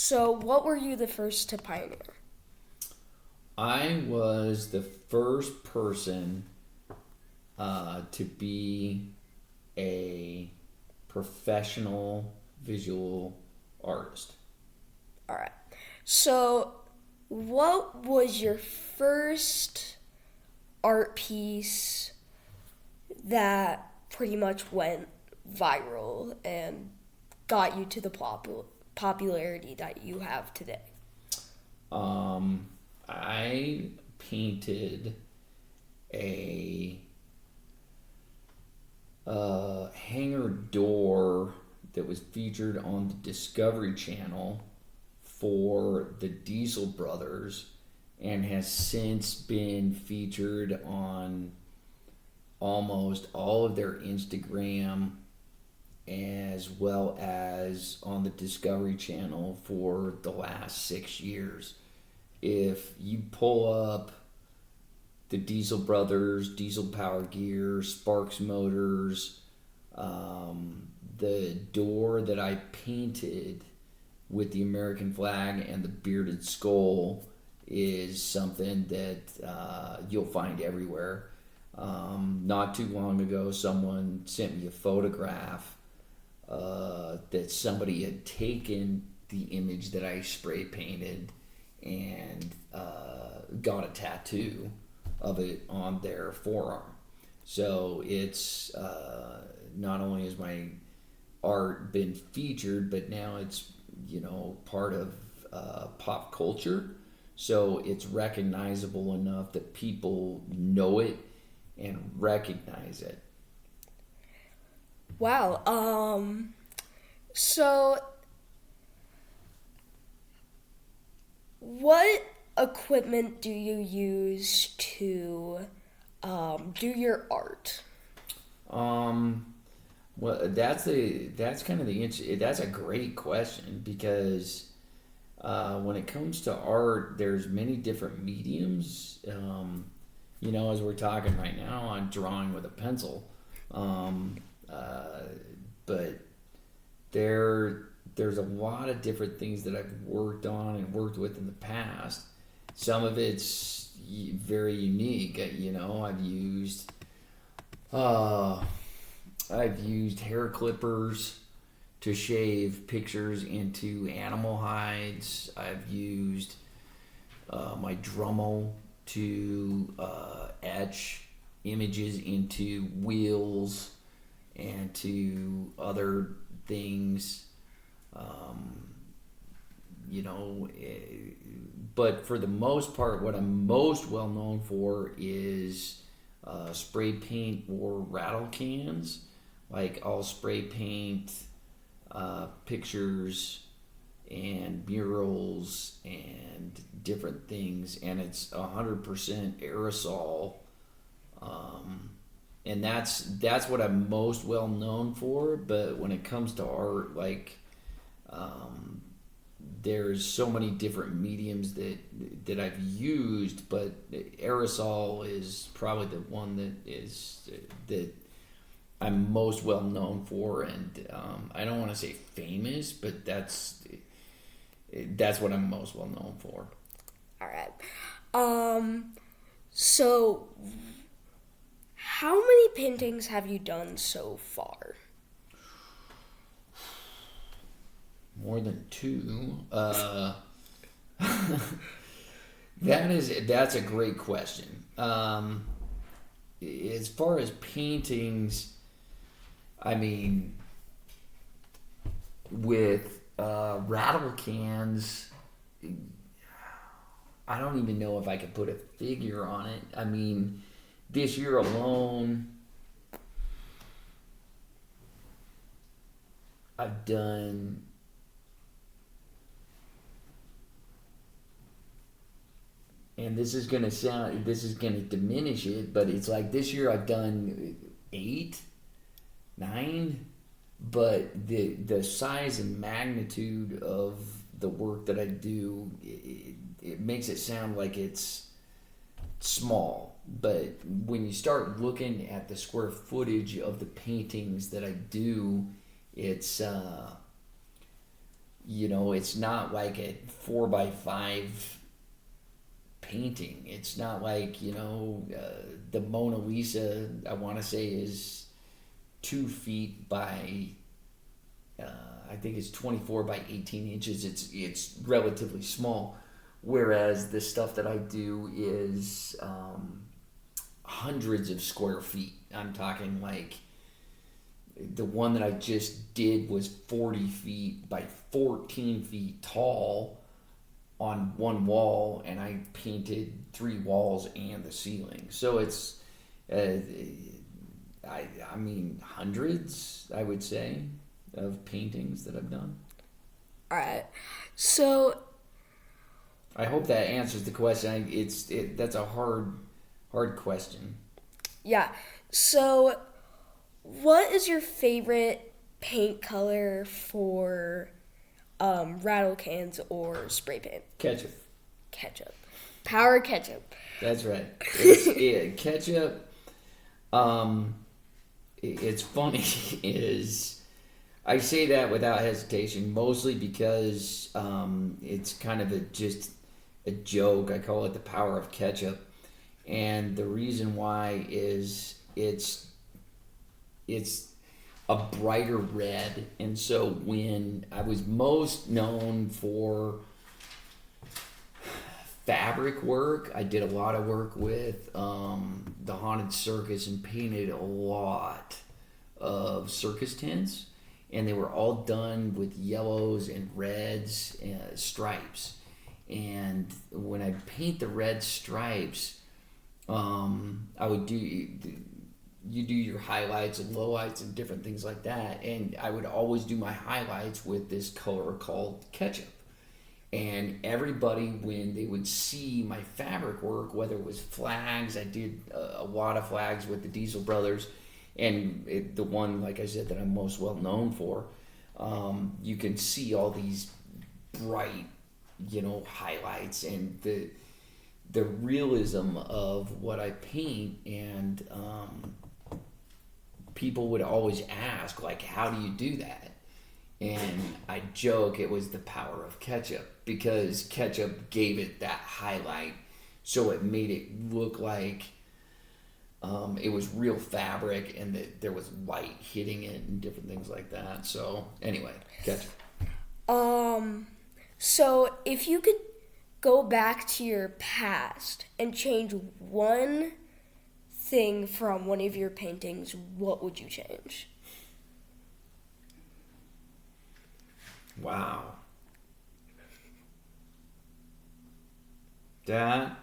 So, what were you the first to pioneer? I was the first person to be a professional visual artist. All right. So, what was your first art piece that pretty much went viral and got you to the popularity that you have today? Um, I painted a hangar door that was featured on the Discovery Channel for the Diesel Brothers and has since been featured on almost all of their Instagram as well as on the Discovery Channel for the last 6 years. If you pull up the Diesel Brothers, Diesel Power Gear, Sparks Motors, the door that I painted with the American flag and the bearded skull is something that you'll find everywhere. Not too long ago, someone sent me a photograph that somebody had taken the image that I spray painted and got a tattoo of it on their forearm. So it's not only has my art been featured, but now it's part of pop culture. So it's recognizable enough that people know it and recognize it. Wow. So what equipment do you use to do your art? Um, well, that's kind of that's a great question because when it comes to art, there's many different mediums. As we're talking right now, I'm drawing with a pencil, um, uh, but there's a lot of different things that I've worked on and worked with in the past. Some of it's very unique. Uh, I've used hair clippers to shave pictures into animal hides. I've used my Dremel to etch images into wheels and to other things. Um, but for the most part, what I'm most well known for is spray paint or rattle cans. Like I'll spray paint pictures and murals and different things, and it's 100% aerosol. Um, and that's what I'm most well known for. But when it comes to art, um, there's so many different mediums that I've used, but aerosol is probably the one that I'm most well known for, and I don't want to say famous, but that's what I'm most well known for. All right. So how many paintings have you done so far? More than two. That's a great question. As far as paintings, I mean, with rattle cans, I don't even know if I could put a figure on it. I mean, this year alone, I've done, and this is gonna diminish it, but it's like this year I've done 8, 9, but the size and magnitude of the work that I do, it makes it sound like it's small. But when you start looking at the square footage of the paintings that I do, it's it's not like a 4x5 painting. It's not like, the Mona Lisa, I want to say, is 2 feet by, I think it's 24 by 18 inches. It's relatively small. Whereas the stuff that I do is hundreds of square feet. I'm talking like the one that I just did was 40 feet by 14 feet tall on one wall, and I painted 3 walls and the ceiling. So it's, I mean, hundreds, I would say, of paintings that I've done. All right. So, I hope that answers the question. That's a hard question. yeah. So, what is your favorite paint color for rattle cans or spray paint? Ketchup. Ketchup. Power ketchup. That's right. Ketchup. It's funny is I say that without hesitation, mostly because it's kind of just a joke. I call it the power of ketchup, and the reason why is it's a brighter red, and so when I was most known for fabric work, I did a lot of work with the Haunted Circus and painted a lot of circus tents, and they were all done with yellows and reds and stripes. And when I paint the red stripes, I would do your highlights and lowlights and different things like that, and I would always do my highlights with this color called ketchup. And everybody, when they would see my fabric work, whether it was flags, I did a lot of flags with the Diesel Brothers, and the one, like I said, that I'm most well known for, you can see all these bright, highlights and the realism of what I paint. And people would always ask, like, how do you do that? And I joke it was the power of ketchup, because ketchup gave it that highlight, so it made it look like it was real fabric and that there was light hitting it and different things like that. So anyway, ketchup. So if you could go back to your past and change one thing from one of your paintings, what would you change? Wow. That's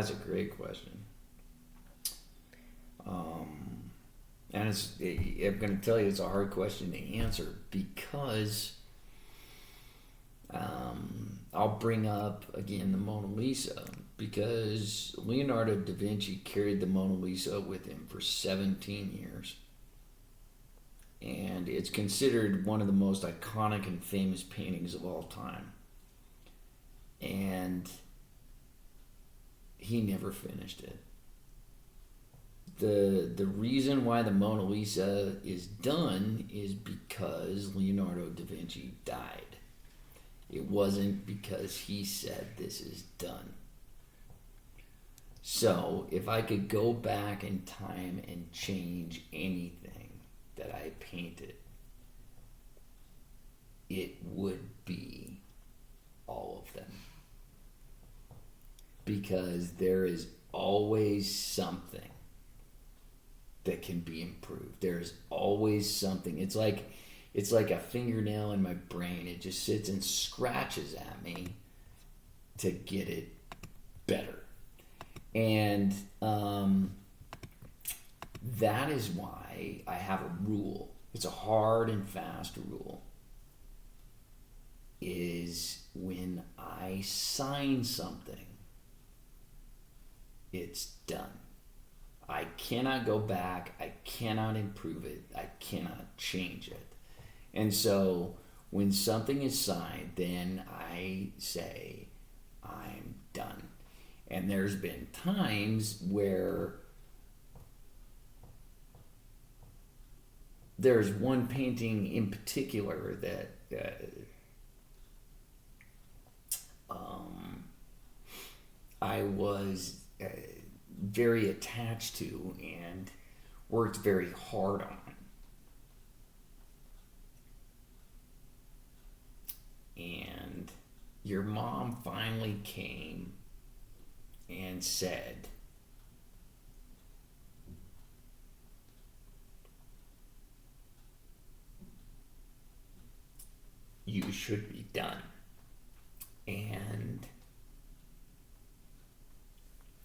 a great question. And I'm going to tell you it's a hard question to answer, because I'll bring up again the Mona Lisa, because Leonardo da Vinci carried the Mona Lisa with him for 17 years. And it's considered one of the most iconic and famous paintings of all time. And he never finished it. The reason why the Mona Lisa is done is because Leonardo da Vinci died. It wasn't because he said this is done. So if I could go back in time and change anything that I painted, it would be all of them. Because there is always something that can be improved. There's always something. It's like a fingernail in my brain. It just sits and scratches at me to get it better. And that is why I have a rule. It's a hard and fast rule. Is when I sign something, it's done. I cannot go back. I cannot improve it. I cannot change it. And so when something is signed, then I say, I'm done. And there's been times where there's one painting in particular that I was very attached to and worked very hard on. And your mom finally came and said, you should be done. And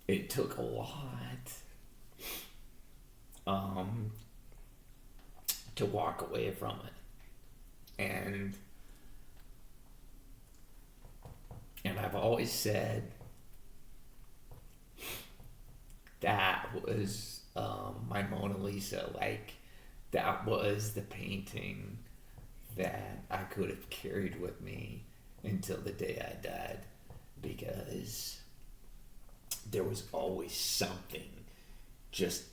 it took a lot to walk away from it. And I've always said that was my Mona Lisa. Like, that was the painting that I could have carried with me until the day I died, because there was always something just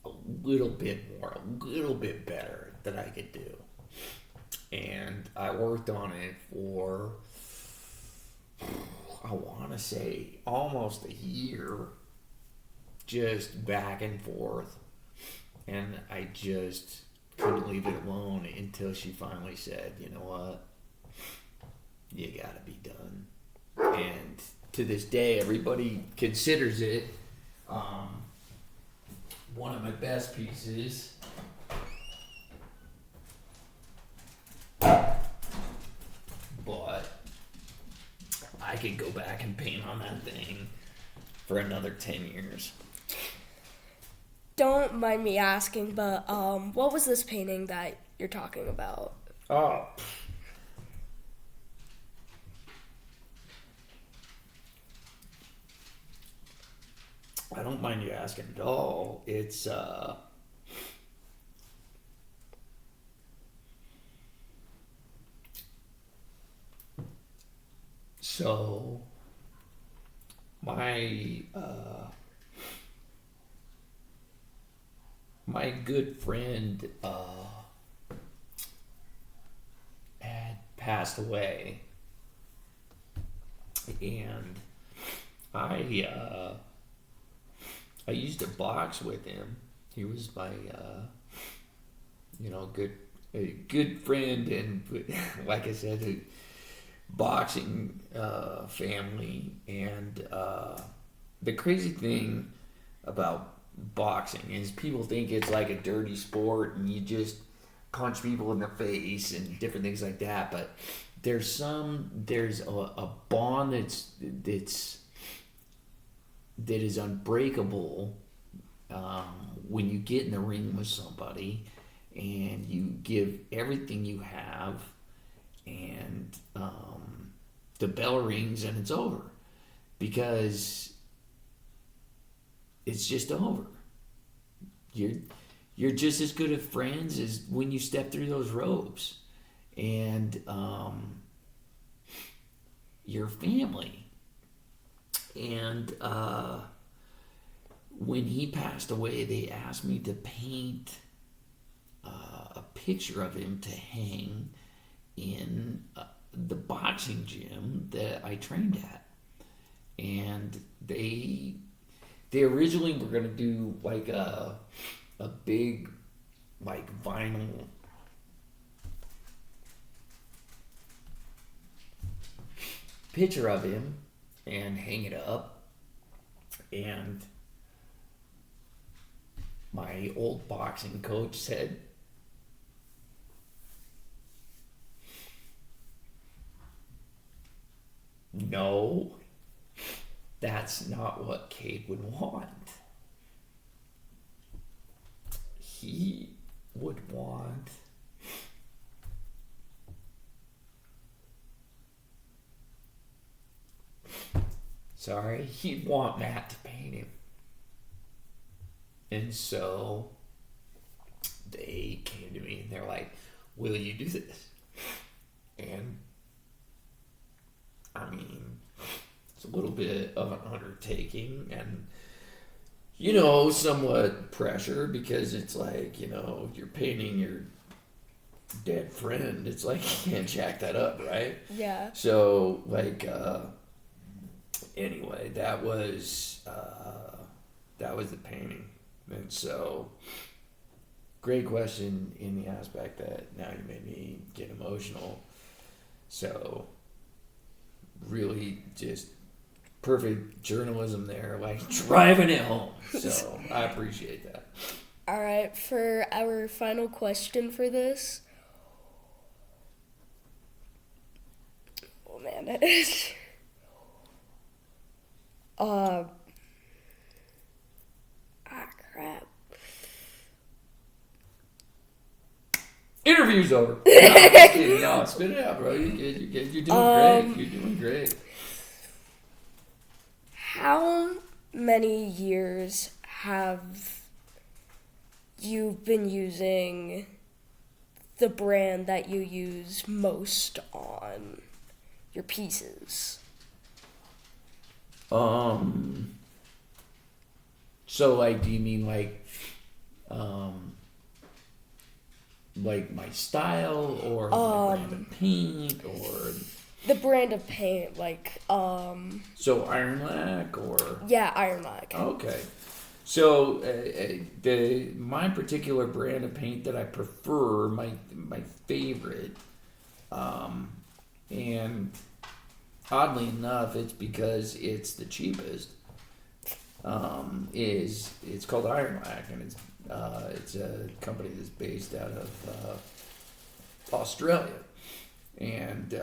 a little bit more, a little bit better that I could do. And I worked on it for, I want to say, almost a year, just back and forth. And I just couldn't leave it alone until she finally said, you know what, you gotta be done. And to this day, everybody considers it one of my best pieces. But I could go back and paint on that thing for another 10 years. Don't mind me asking, but what was this painting that you're talking about? Oh. I don't mind you asking at all. It's so my good friend had passed away, and I used to box with him. He was my good friend, and like I said, a boxing family. And the crazy thing about boxing is people think it's like a dirty sport and you just punch people in the face and different things like that, but there's a bond that is unbreakable when you get in the ring with somebody and you give everything you have, and the bell rings and it's over, because it's just over. You're just as good of friends as when you step through those ropes, and you're family. And when he passed away, they asked me to paint a picture of him to hang in the boxing gym that I trained at. And they originally were going to do like a big like vinyl picture of him and hang it up. And my old boxing coach said, no, that's not what Cade would want. He would want he'd want Matt to paint him. And so they came to me and they're like, will you do this? And I mean, it's a little bit of an undertaking, and somewhat pressure because it's like, you're painting your dead friend. It's like you can't jack that up, right? Yeah. So, like, anyway, that was the painting. And so, great question in the aspect that now you made me get emotional. So, really just perfect journalism there, like driving it home. So, I appreciate that. All right, for our final question for this. Oh man, that is. Crap. Interview's over. No, I'm just kidding. No, spit it out, bro. You're good. You're doing great. You're doing great. How many years have you been using the brand that you use most on your pieces? So, like, do you mean like my style or my brand of paint or? The brand of paint, So Iron Lac or? Yeah, Iron Lac. Okay. So my particular brand of paint that I prefer, my favorite, and oddly enough, it's because it's the cheapest. It's called Iron Lac, and it's a company that's based out of Australia, and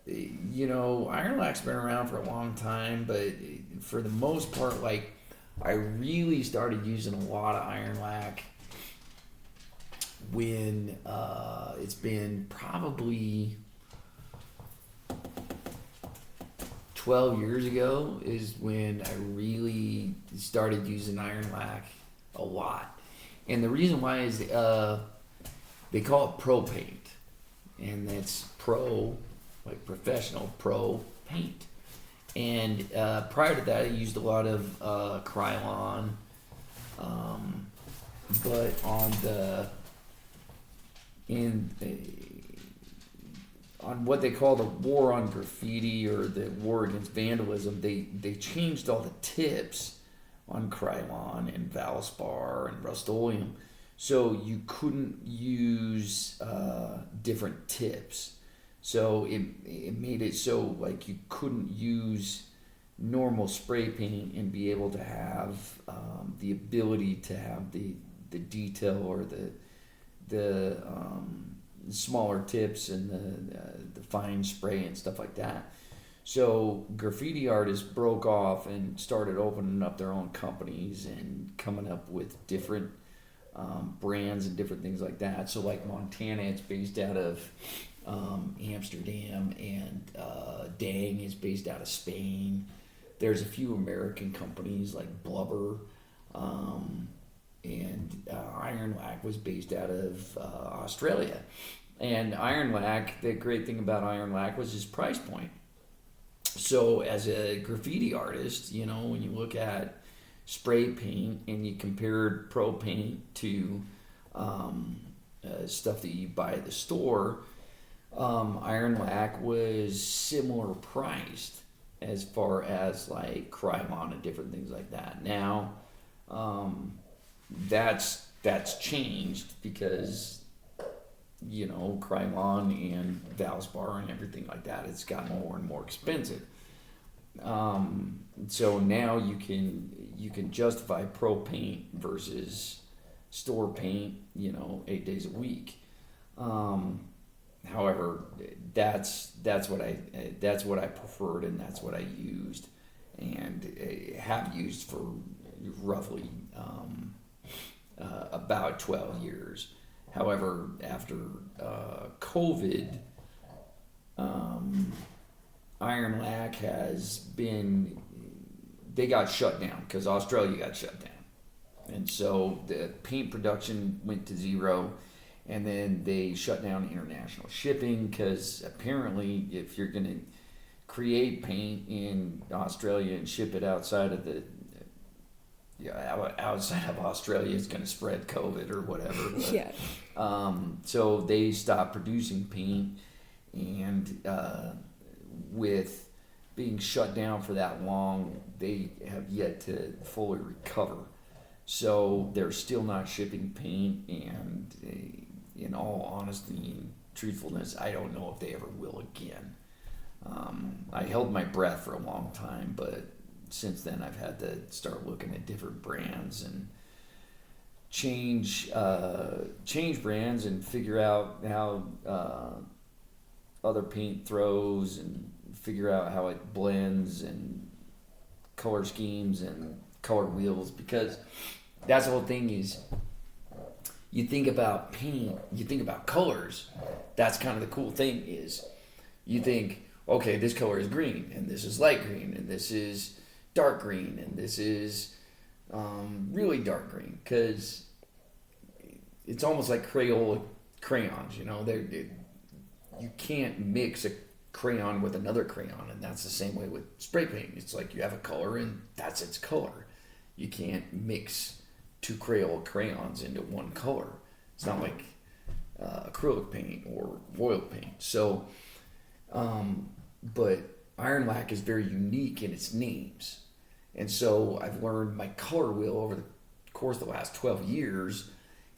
Iron Lac's been around for a long time, but for the most part, like, I really started using a lot of Iron Lac when it's been probably 12 years ago is when I really started using Iron Lac a lot. And the reason why is they call it pro paint, and that's pro, like professional pro paint. And prior to that, I used a lot of Krylon, but on what they call the war on graffiti or the war against vandalism, they changed all the tips on Krylon and Valspar and Rust-Oleum, so you couldn't use different tips. So it made it so like you couldn't use normal spray paint and be able to have the ability to have the detail or the smaller tips and the fine spray and stuff like that. So graffiti artists broke off and started opening up their own companies and coming up with different brands and different things like that. So like Montana, it's based out of Amsterdam, and Dang is based out of Spain. There's a few American companies like Blubber, and Iron Lac was based out of Australia. And Iron Lac, the great thing about Iron Lac was his price point. So as a graffiti artist, when you look at spray paint and you compare pro paint to stuff that you buy at the store, Iron Lac was similar priced as far as like Krylon and different things like that. Now, that's changed because Krylon and Valspar and everything like that, it's gotten more and more expensive. So now you can justify pro paint versus store paint, 8 days a week. However, that's what I preferred, and that's what I used, and have used for roughly about 12 years. However, after COVID, Iron Lac they got shut down because Australia got shut down, and so the paint production went to zero. And then they shut down international shipping because apparently if you're going to create paint in Australia and ship it outside of the outside of Australia is going to spread COVID or whatever. But, Yeah. So they stopped producing paint, and with being shut down for that long, they have yet to fully recover. So they're still not shipping paint, and in all honesty and truthfulness, I don't know if they ever will again. I held my breath for a long time, but since then I've had to start looking at different brands and change brands and figure out how other paint throws and figure out how it blends and color schemes and color wheels, because that's the whole thing is you think about paint, you think about colors. That's kind of the cool thing is you think, okay, this color is green and this is light green and this is dark green and this is really dark green, because it's almost like Crayola crayons, you know. You can't mix a crayon with another crayon, and that's the same way with spray paint. It's like you have a color and that's its color. You can't mix two Crayola crayons into one color. It's not like acrylic paint or oil paint. So, but iron lac is very unique in its names. And so I've learned my color wheel over the course of the last 12 years.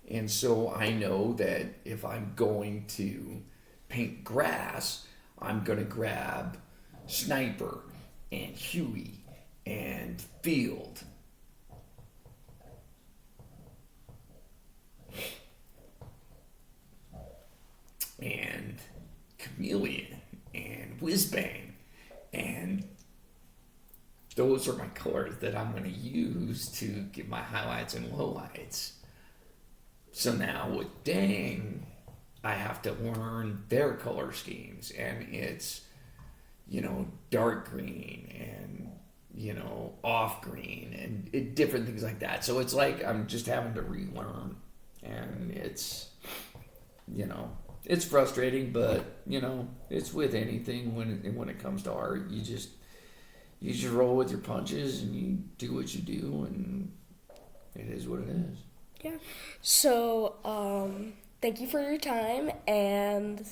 And so I know that if I'm going to paint grass, I'm going to grab Sniper and Huey and Field. And Chameleon and Whiz-Bang, and those are my colors that I'm going to use to give my highlights and lowlights. So now with Dang, I have to learn their color schemes, and it's, you know, dark green and, you know, off green and different things like that. So it's like I'm just having to relearn, and it's, you know, it's frustrating, but, you know, it's with anything when it comes to art. You just roll with your punches and you do what you do, and it is what it is. Yeah. So, thank you for your time, and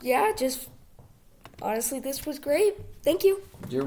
yeah, just honestly, this was great. Thank you. You're